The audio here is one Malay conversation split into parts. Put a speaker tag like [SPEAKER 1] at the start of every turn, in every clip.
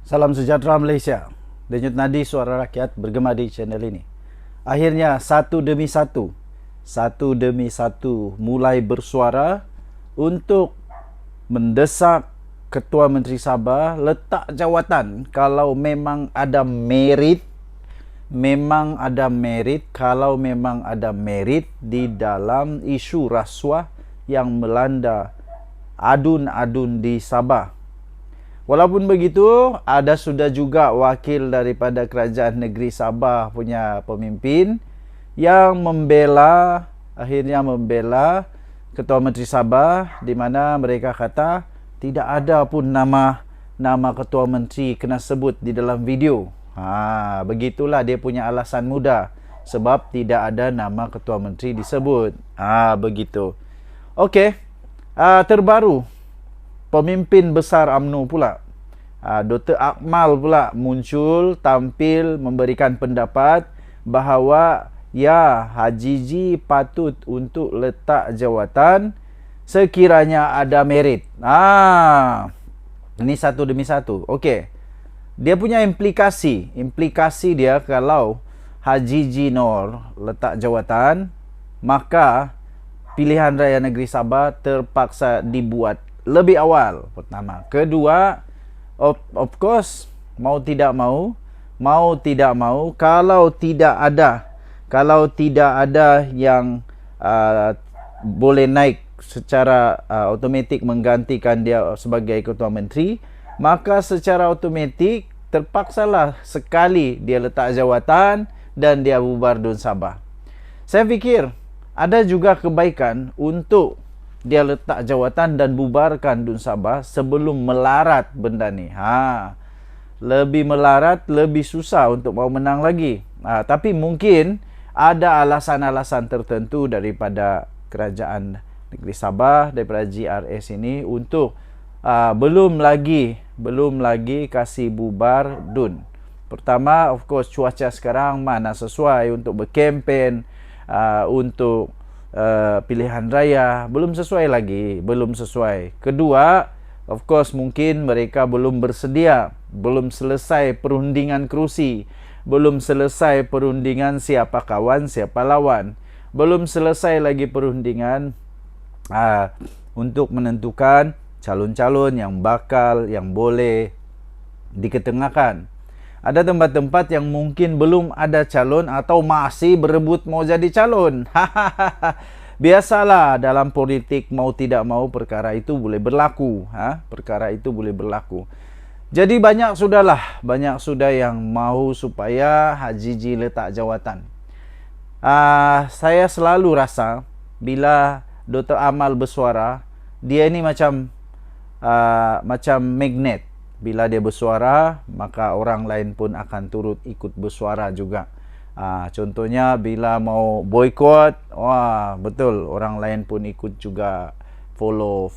[SPEAKER 1] Salam sejahtera Malaysia. Denyut nadi suara rakyat bergema di channel ini. Akhirnya satu demi satu mulai bersuara untuk mendesak Ketua Menteri Sabah letak jawatan kalau memang ada merit, kalau memang ada merit di dalam isu rasuah yang melanda adun-adun di Sabah. Walaupun begitu, ada sudah juga wakil daripada Kerajaan Negeri Sabah punya pemimpin yang akhirnya membela Ketua Menteri Sabah, di mana mereka kata tidak ada pun nama Ketua Menteri kena sebut di dalam video. Begitulah dia punya alasan mudah, sebab tidak ada nama Ketua Menteri disebut. Begitu. Okey. Terbaru pemimpin besar UMNO pula, Dr. Akmal pula muncul tampil memberikan pendapat bahawa ya, Haji G patut untuk letak jawatan sekiranya ada merit. Ini satu demi satu. Okey. Dia punya implikasi dia kalau Haji G Nor letak jawatan, maka pilihan raya negeri Sabah terpaksa dibuat lebih awal, pertama. Kedua, of course, mau tidak mau, kalau tidak ada yang boleh naik secara automatik menggantikan dia sebagai Ketua Menteri, maka secara automatik terpaksalah sekali dia letak jawatan dan dia bubar DUN Sabah. Saya fikir ada juga kebaikan untuk dia letak jawatan dan bubarkan DUN Sabah sebelum melarat benda ni. Lebih melarat, lebih susah untuk mau menang lagi. Tapi mungkin ada alasan-alasan tertentu daripada Kerajaan Negeri Sabah, daripada GRS ini untuk belum lagi kasih bubar DUN. Pertama, of course, cuaca sekarang mana sesuai untuk berkempen, untuk pilihan raya, belum sesuai. Kedua, of course, mungkin mereka belum bersedia, belum selesai perundingan kerusi, belum selesai perundingan siapa kawan siapa lawan, belum selesai lagi perundingan untuk menentukan calon-calon yang boleh diketengahkan. Ada tempat-tempat yang mungkin belum ada calon atau masih berebut mau jadi calon. Biasalah dalam politik, mau tidak mau perkara itu boleh berlaku. Jadi banyak sudah yang mau supaya Haji G letak jawatan. Saya selalu rasa bila Dr. Amal bersuara, dia ini macam magnet. Bila dia bersuara, maka orang lain pun akan turut ikut bersuara juga. Contohnya bila mau boykot, betul, orang lain pun ikut juga follow.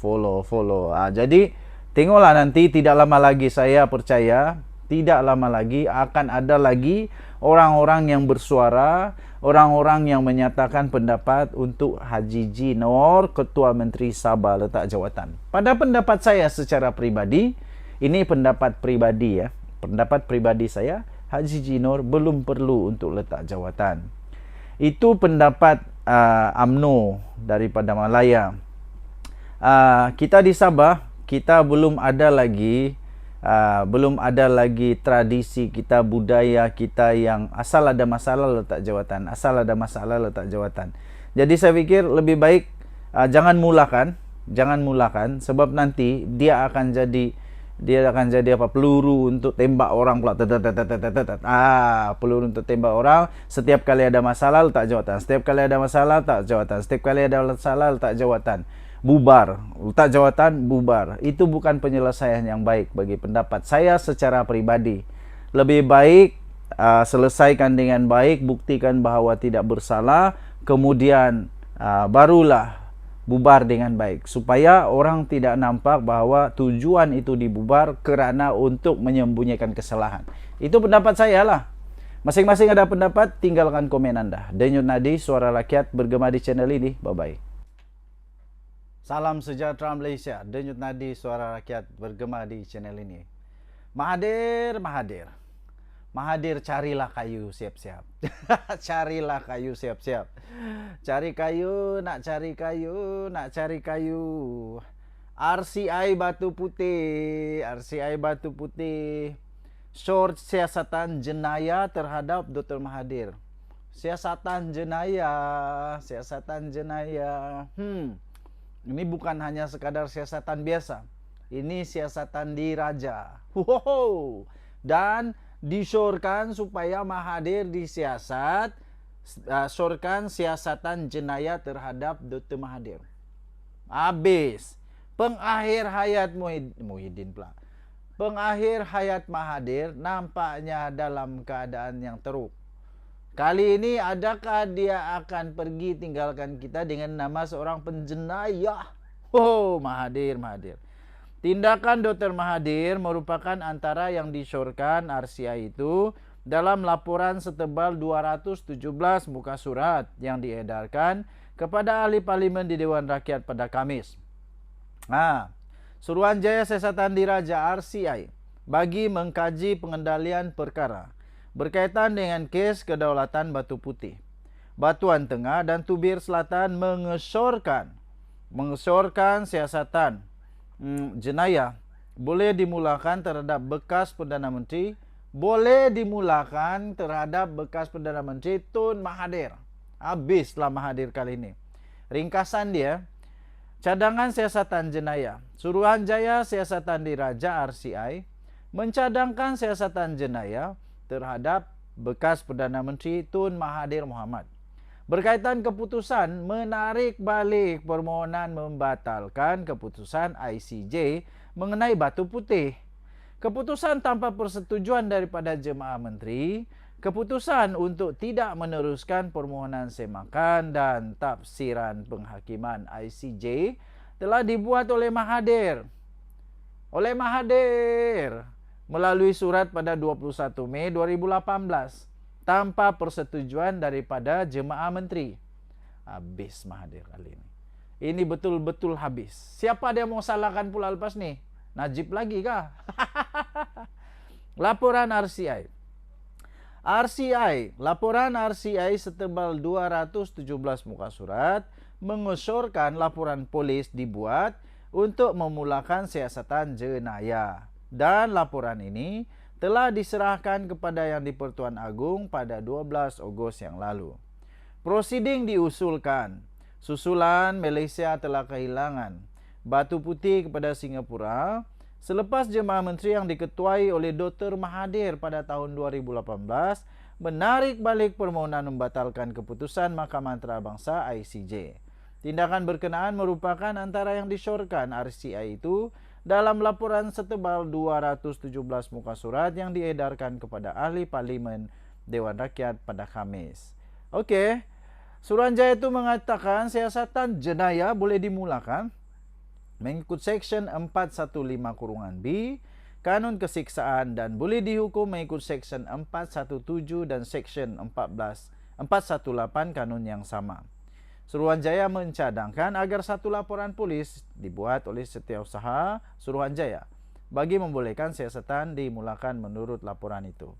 [SPEAKER 1] Jadi tengoklah nanti, tidak lama lagi, saya percaya tidak lama lagi akan ada lagi orang-orang yang bersuara, orang-orang yang menyatakan pendapat untuk Haji G Nor, Ketua Menteri Sabah, letak jawatan. Pada pendapat saya secara pribadi, ini pendapat pribadi saya, Haji G Nor belum perlu untuk letak jawatan. Itu pendapat UMNO daripada Malaya. Kita di Sabah, kita belum ada lagi tradisi kita, budaya kita yang asal ada masalah letak jawatan. Jadi saya fikir lebih baik jangan mulakan, sebab nanti dia akan jadi peluru untuk tembak orang pula. Peluru untuk tembak orang. Setiap kali ada masalah letak jawatan, setiap kali ada masalah letak jawatan, bubar, letak jawatan, bubar. Itu bukan penyelesaian yang baik bagi pendapat saya secara pribadi. Lebih baik selesaikan dengan baik, buktikan bahawa tidak bersalah, kemudian barulah bubar dengan baik, supaya orang tidak nampak bahawa tujuan itu dibubar kerana untuk menyembunyikan kesalahan. Itu pendapat saya lah. Masing-masing ada pendapat, tinggalkan komen anda. Denyut nadi suara rakyat bergema di channel ini. Bye-bye. Salam sejahtera Malaysia. Denyut nadi suara rakyat bergema di channel ini. Mahathir, Mahathir. Mahathir, carilah kayu siap-siap. Carilah kayu siap-siap. Cari kayu, nak cari kayu, nak cari kayu. RCI Batu Putih, RCI Batu Putih. Short siasatan jenayah terhadap Dr. Mahathir. Siasatan jenayah, siasatan jenayah. Ini bukan hanya sekadar siasatan biasa. Ini siasatan diraja. Wow. Dan disorkan supaya Mahathir disiasat, sorkan siasatan jenayah terhadap Dr. Mahathir. Habis. Pengakhir hayat Muhyiddin pula. Pengakhir hayat Mahathir nampaknya dalam keadaan yang teruk. Kali ini adakah dia akan pergi tinggalkan kita dengan nama seorang penjenayah? Oh, Mahathir, Mahathir. Tindakan Dr. Mahathir merupakan antara yang disorkan RCI itu dalam laporan setebal 217 muka surat yang diedarkan kepada ahli parlimen di Dewan Rakyat pada Kamis. Suruhanjaya Siasatan Diraja RCI bagi mengkaji pengendalian perkara berkaitan dengan kes kedaulatan Batu Putih, Batuan Tengah dan Tubir Selatan mengesorkan siasatan jenayah boleh dimulakan terhadap bekas Perdana Menteri Tun Mahathir. Habislah Mahathir kali ini. Ringkasan dia, cadangan siasatan jenayah. Suruhanjaya Siasatan Diraja RCI mencadangkan siasatan jenayah terhadap bekas Perdana Menteri Tun Mahathir Mohamad berkaitan keputusan menarik balik permohonan membatalkan keputusan ICJ mengenai Batu Putih. Keputusan tanpa persetujuan daripada jemaah menteri, keputusan untuk tidak meneruskan permohonan semakan dan tafsiran penghakiman ICJ telah dibuat oleh Mahathir. Melalui surat pada 21 Mei 2018 tanpa persetujuan daripada jemaah menteri. Habis Mahathir kali ini. Ini betul-betul habis. Siapa dia mau salahkan pula lepas ni? Najib lagi kah? Laporan RCI. Laporan RCI setebal 217 muka surat mengusurkan laporan polis dibuat untuk memulakan siasatan jenayah. Dan laporan ini telah diserahkan kepada Yang di-Pertuan Agong pada 12 Ogos yang lalu. Prosiding diusulkan. Susulan Malaysia telah kehilangan Batu Putih kepada Singapura selepas jemaah menteri yang diketuai oleh Dr. Mahathir pada tahun 2018 menarik balik permohonan membatalkan keputusan Mahkamah Antarabangsa ICJ. Tindakan berkenaan merupakan antara yang disyorkan RCI itu dalam laporan setebal 217 muka surat yang diedarkan kepada ahli parlimen Dewan Rakyat pada Khamis. Okey, Suruhanjaya itu mengatakan siasatan jenayah boleh dimulakan mengikut Seksyen 415(b) Kanun Kesiksaan dan boleh dihukum mengikut Seksyen 417 dan Seksyen 418 Kanun yang sama. Suruhanjaya mencadangkan agar satu laporan polis dibuat oleh Setiausaha Suruhanjaya bagi membolehkan siasatan dimulakan menurut laporan itu.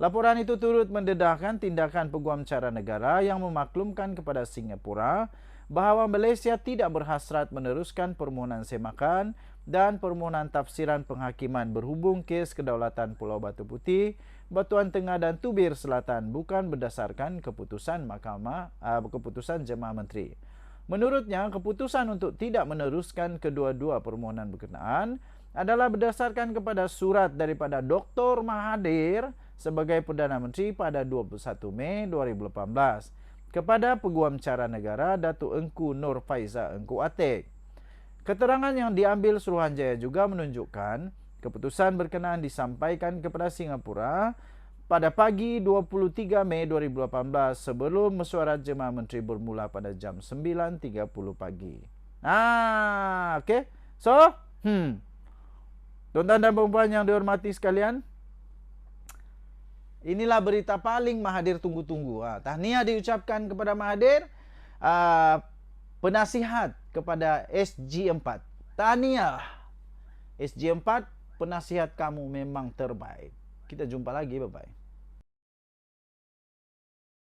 [SPEAKER 1] Laporan itu turut mendedahkan tindakan peguam cara negara yang memaklumkan kepada Singapura bahawa Malaysia tidak berhasrat meneruskan permohonan semakan dan permohonan tafsiran penghakiman berhubung kes kedaulatan Pulau Batu Putih, Batuan Tengah dan Tubir Selatan bukan berdasarkan keputusan keputusan jemaah menteri. Menurutnya, keputusan untuk tidak meneruskan kedua-dua permohonan berkenaan adalah berdasarkan kepada surat daripada Dr. Mahathir sebagai Perdana Menteri pada 21 Mei 2018 kepada Peguam Cara Negara Datuk Engku Nur Faiza Engku Atik. Keterangan yang diambil Suruhanjaya juga menunjukkan keputusan berkenaan disampaikan kepada Singapura pada pagi 23 Mei 2018 sebelum mesyuarat jemaah menteri bermula pada jam 9.30 pagi. Okey. So, tuan-tuan dan puan-puan yang dihormati sekalian, inilah berita paling Mahathir tunggu-tunggu. Tahniah diucapkan kepada Mahathir, penasihat kepada SG4. Tahniah. SG4 penasihat kamu memang terbaik. Kita jumpa lagi, bye-bye.